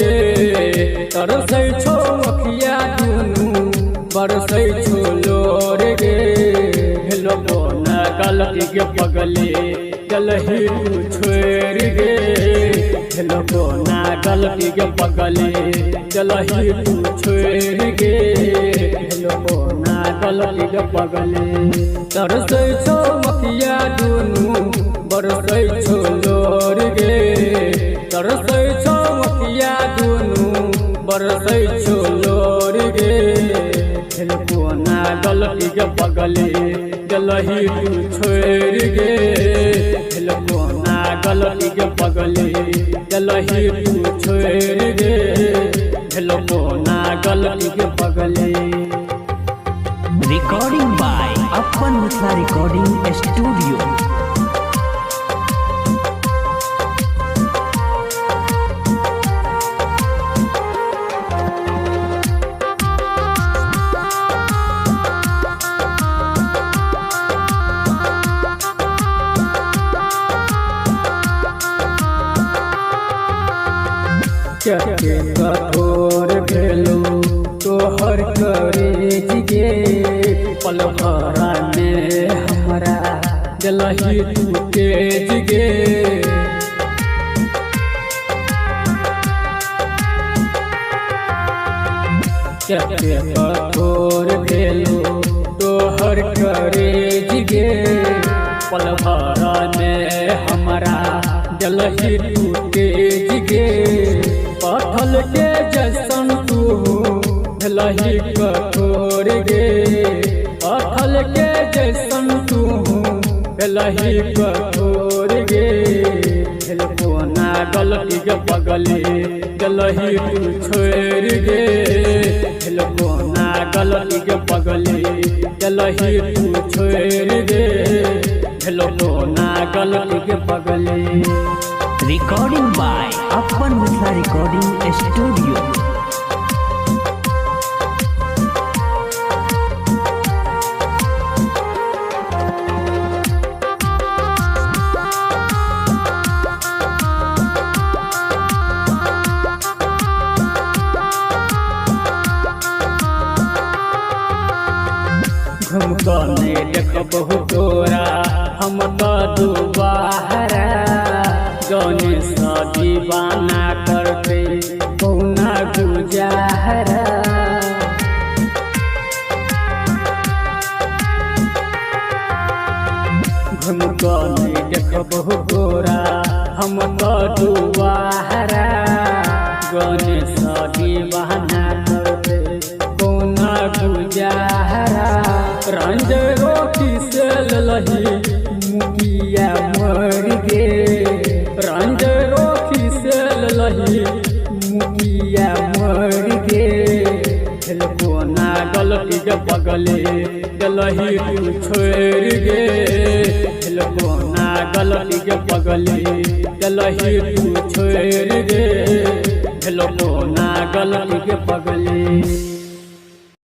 गे तरसै छो अखिया दुनू बरसै छो लोर गे भेलो कोना गलती के पगले गलही तू छोड़ गे भेलो कोना गलती के पगले गलही तू छोड़ गे भेलो कोना गलती के पगले तरसै छो अखिया दुनू बरसै छो लोर गे तरसै छो अखिया दुनू बरसै छो लोर गे भेलो कोना गलती के पगले गलही तू छोड़ गे भेलो कोना गलती के पगले गलही तू छोड़ गे भेलो कोना गलती के पगले। रिकॉर्डिंग बाय अपन मिथिला रिकॉर्डिंग स्टूडियो। के कठोर भेलो तोहर करेज गे पल भरा में हमरा गलही तू तेज गे के कठोर भेलो तोहर करेज गे पल भरा में हमरा गलही तू तेज गे पथल के जैसन तू भलही कठोर गे पथल के जैसन तू भलही कठोर गे भेलो कोना गलती के पगले गलही तू छोड़ गे भेलो कोना गलती के पगले गलही तू छोड़ गे भेलो कोना गलती के पगले। रिकॉर्डिंग बाय अपन मिथिला रिकॉर्डिंग स्टूडियो। घुमको नहीं देखबहु तोरा हम तो दुबारा गौने सा दीवाना करते कौना गुजारा घुमको नहीं देखबहु तोरा हम तो दुबारा गौने सा दीवाना करते कौना गुजारा रंज रोटी से लही मुखिया मर गे रंज रोटी से लही मुखिया मर गे भेलो कोना गलती के पगले गलही तू छोड़ गे भेलो कोना गलती के पगले गलही तू छोड़ गे भेलो कोना गलती के पगले।